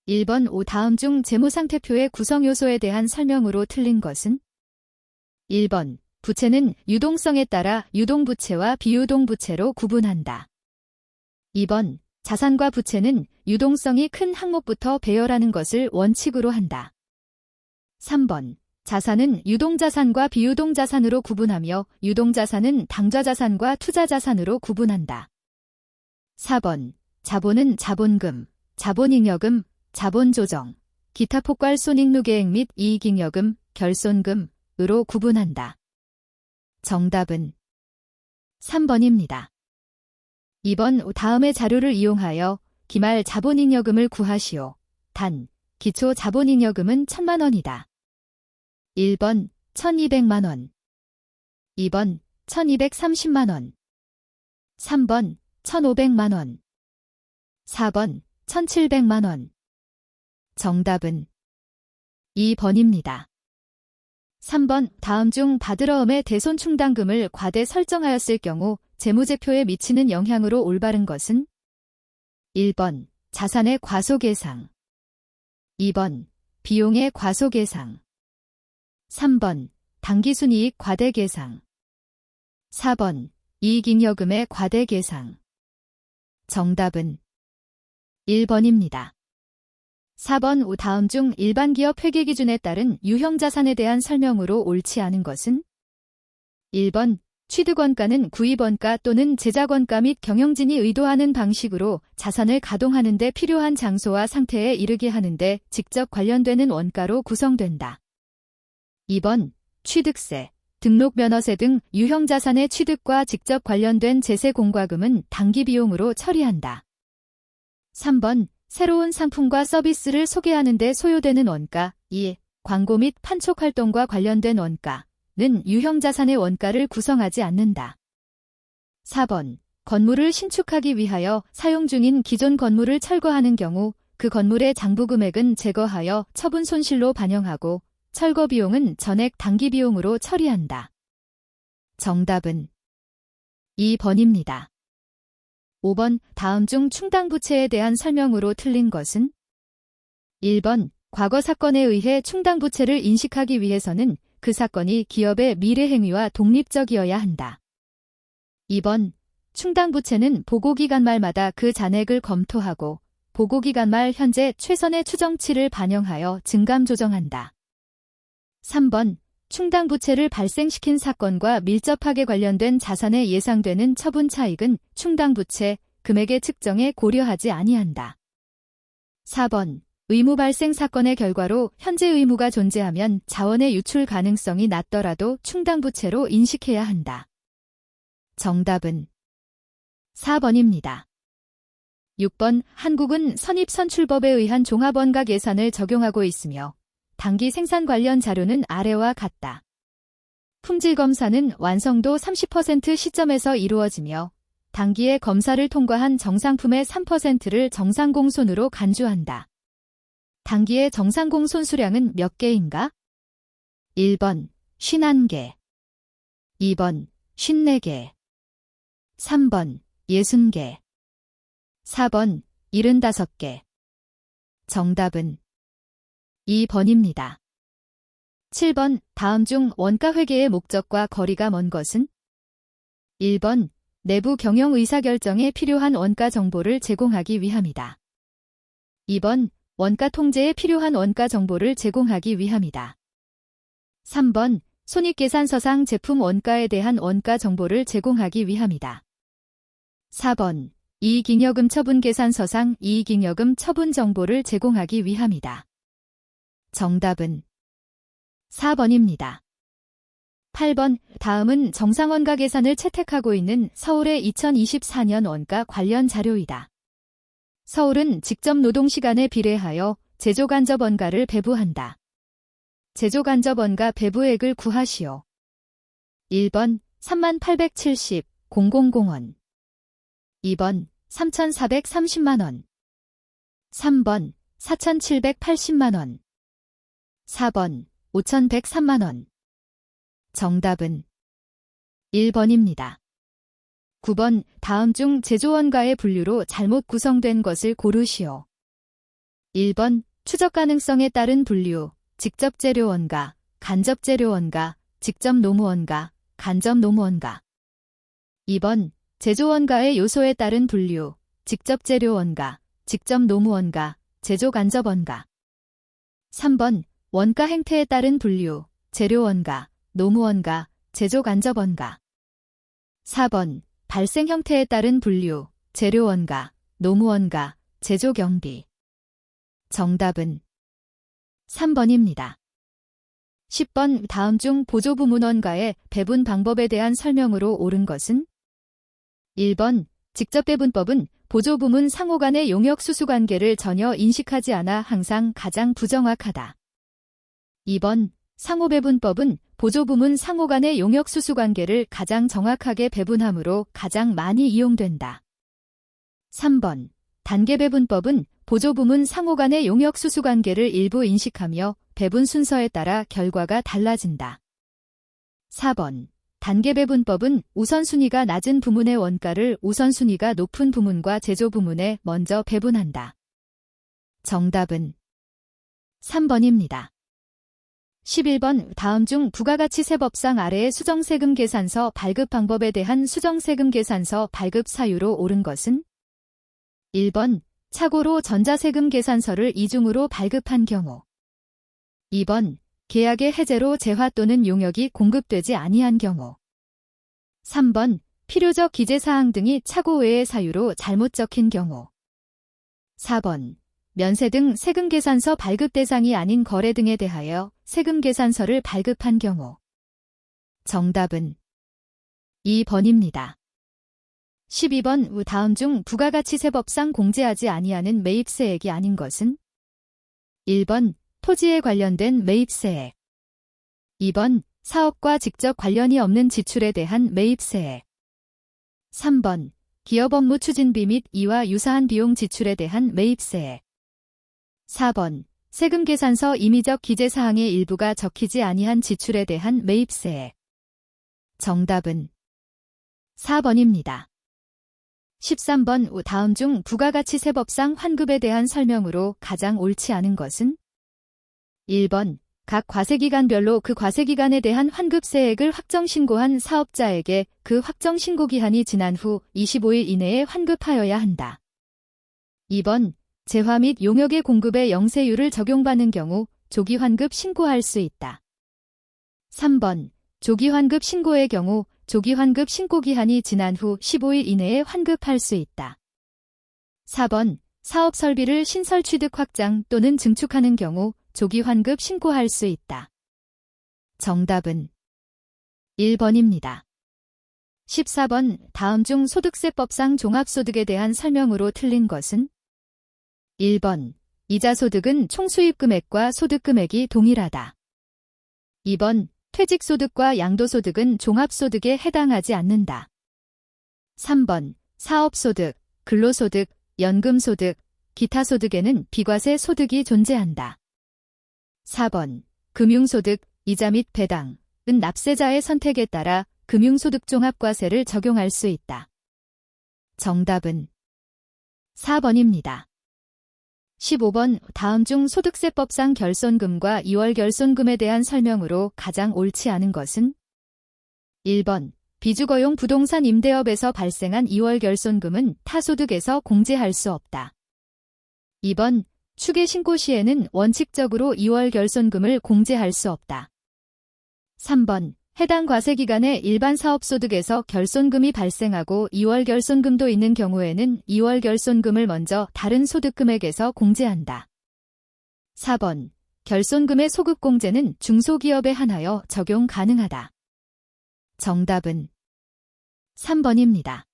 1번 다음 중 재무상태표의 구성 요소에 대한 설명으로 틀린 것은? 1번 부채는 유동성에 따라 유동부채와 비유동부채로 구분한다. 2번 자산과 부채는 유동성이 큰 항목부터 배열하는 것을 원칙으로 한다. 3번 자산은 유동자산과 비유동자산으로 구분하며 유동자산은 당좌자산과 투자자산으로 구분한다. 4번 자본은 자본금, 자본잉여금, 자본조정, 기타 폭발 손익누계액 및 이익잉여금, 결손금으로 구분한다. 정답은 3번입니다. 2번 다음의 자료를 이용하여 기말 자본잉여금을 구하시오. 단, 기초 자본잉여금은 1,000만 원이다. 1번 1,200만 원, 2번 1,230만 원, 3번 1,500만 원, 4번 1,700만 원. 정답은 2번입니다. 3번 다음 중 받으러움의 대손충당금을 과대 설정하였을 경우 재무제표에 미치는 영향으로 올바른 것은? 1번 자산의 과소계상, 2번 비용의 과소계상, 3번 당기순이익 과대계상, 4번 이익잉여금의 과대계상. 정답은 1번입니다. 4번 다음 중 일반기업 회계기준에 따른 유형자산에 대한 설명으로 옳지 않은 것은? 1번 취득원가는 구입원가 또는 제작원가 및 경영진이 의도하는 방식으로 자산을 가동하는 데 필요한 장소와 상태에 이르게 하는 데 직접 관련되는 원가로 구성된다. 2번 취득세, 등록면허세 등 유형자산의 취득과 직접 관련된 제세 공과금은 당기비용으로 처리한다. 3번 새로운 상품과 서비스를 소개하는 데 소요되는 원가, 2. 광고 및 판촉 활동과 관련된 원가는 유형자산의 원가를 구성하지 않는다. 4번 건물을 신축하기 위하여 사용 중인 기존 건물을 철거하는 경우 그 건물의 장부금액은 제거하여 처분 손실로 반영하고 철거 비용은 전액 당기비용으로 처리한다. 정답은 2번입니다. 5번 다음 중 충당부채에 대한 설명으로 틀린 것은? 1번 과거 사건에 의해 충당부채를 인식하기 위해서는 그 사건이 기업의 미래 행위와 독립적이어야 한다. 2번 충당부채는 보고기간 말마다 그 잔액을 검토하고 보고기간 말 현재 최선의 추정치를 반영하여 증감 조정한다. 3번 충당부채를 발생시킨 사건과 밀접하게 관련된 자산에 예상되는 처분 차익은 충당부채 금액의 측정에 고려하지 아니한다. 4번 의무 발생 사건의 결과로 현재 의무가 존재하면 자원의 유출 가능성이 낮더라도 충당부채로 인식해야 한다. 정답은 4번입니다. 6번 한국은 선입선출법에 의한 종합원가 계산을 적용하고 있으며 당기 생산 관련 자료는 아래와 같다. 품질 검사는 완성도 30% 시점에서 이루어지며 당기의 검사를 통과한 정상품의 3%를 정상공손으로 간주한다. 당기의 정상공손 수량은 몇 개인가? 1번 51개, 2번 54개, 3번 60개, 4번 75개. 정답은 2번입니다. 7번 다음 중 원가 회계의 목적과 거리가 먼 것은? 1번 내부 경영 의사결정에 필요한 원가 정보를 제공하기 위함이다. 2번 원가 통제에 필요한 원가 정보를 제공하기 위함이다. 3번 손익계산서상 제품 원가에 대한 원가 정보를 제공하기 위함이다. 4번 이익잉여금 처분 계산서상 이익잉여금 처분 정보를 제공하기 위함이다. 정답은 4번입니다. 8번 다음은 정상원가 계산을 채택하고 있는 서울의 2024년 원가 관련 자료이다. 서울은 직접 노동시간에 비례하여 제조간접 원가를 배부한다. 제조간접 원가 배부액을 구하시오. 1번 3870, 000원, 2번 3430만원, 3번 4780만원, 4번 5103만원. 정답은 1번입니다. 9번 다음 중 제조원가의 분류로 잘못 구성된 것을 고르시오. 1번 추적 가능성에 따른 분류, 직접 재료원가, 간접 재료원가, 직접 노무원가, 간접 노무원가. 2번 제조원가의 요소에 따른 분류, 직접 재료원가, 직접 노무원가, 제조 간접원가. 3번 원가 행태에 따른 분류, 재료원가, 노무원가, 제조 간접원가. 4번 발생 형태에 따른 분류, 재료원가, 노무원가, 제조 경비. 정답은 3번입니다. 10번 다음 중 보조부문원가의 배분 방법에 대한 설명으로 옳은 것은? 1번 직접 배분법은 보조부문 상호 간의 용역 수수 관계를 전혀 인식하지 않아 항상 가장 부정확하다. 2번 상호 배분법은 보조부문 상호 간의 용역 수수 관계를 가장 정확하게 배분하므로 가장 많이 이용된다. 3번 단계 배분법은 보조부문 상호 간의 용역 수수 관계를 일부 인식하며 배분 순서에 따라 결과가 달라진다. 4번 단계 배분법은 우선순위가 낮은 부문의 원가를 우선순위가 높은 부문과 제조 부문에 먼저 배분한다. 정답은 3번입니다. 11번 다음 중 부가가치세법상 아래의 수정세금 계산서 발급 방법에 대한 수정세금 계산서 발급 사유로 옳은 것은? 1번 착오로 전자세금 계산서를 이중으로 발급한 경우. 2번 계약의 해제로 재화 또는 용역이 공급되지 아니한 경우. 3번 필요적 기재사항 등이 착오 외의 사유로 잘못 적힌 경우. 4번 면세 등 세금 계산서 발급 대상이 아닌 거래 등에 대하여 세금 계산서를 발급한 경우. 정답은 2번입니다. 12번 다음 중 부가가치세법상 공제하지 아니하는 매입세액이 아닌 것은? 1번 토지에 관련된 매입세액. 2번 사업과 직접 관련이 없는 지출에 대한 매입세액. 3번 기업 업무 추진비 및 이와 유사한 비용 지출에 대한 매입세액. 4번 세금 계산서 임의적 기재사항의 일부가 적히지 아니한 지출에 대한 매입세액. 정답은 4번입니다. 13번 다음 중 부가가치세법상 환급에 대한 설명으로 가장 옳지 않은 것은? 1번 각 과세기간별로 그 과세기간에 대한 환급세액을 확정신고한 사업자에게 그 확정신고기한이 지난 후 25일 이내에 환급하여야 한다. 2번 재화 및 용역의 공급에 영세율을 적용받는 경우 조기환급 신고할 수 있다. 3번 조기환급 신고의 경우 조기환급 신고기한이 지난 후 15일 이내에 환급할 수 있다. 4번 사업 설비를 신설 취득 확장 또는 증축하는 경우 조기환급 신고할 수 있다. 정답은 1번입니다. 14번 다음 중 소득세법상 종합소득에 대한 설명으로 틀린 것은? 1번 이자소득은 총수입 금액과 소득 금액이 동일하다. 2번 퇴직소득과 양도소득은 종합소득에 해당하지 않는다. 3번 사업소득, 근로소득, 연금소득, 기타소득에는 비과세 소득이 존재한다. 4번 금융소득, 이자 및 배당은 납세자의 선택에 따라 금융소득종합과세를 적용할 수 있다. 정답은 4번입니다. 15번 다음 중 소득세법상 결손금과 2월 결손금에 대한 설명으로 가장 옳지 않은 것은? 1번 비주거용 부동산 임대업에서 발생한 2월 결손금은 타소득에서 공제할 수 없다. 2번 추계신고 시에는 원칙적으로 2월 결손금을 공제할 수 없다. 3번 해당 과세기간에 일반 사업소득에서 결손금이 발생하고 2월 결손금도 있는 경우에는 2월 결손금을 먼저 다른 소득금액에서 공제한다. 4번 결손금의 소급공제는 중소기업에 한하여 적용 가능하다. 정답은 3번입니다.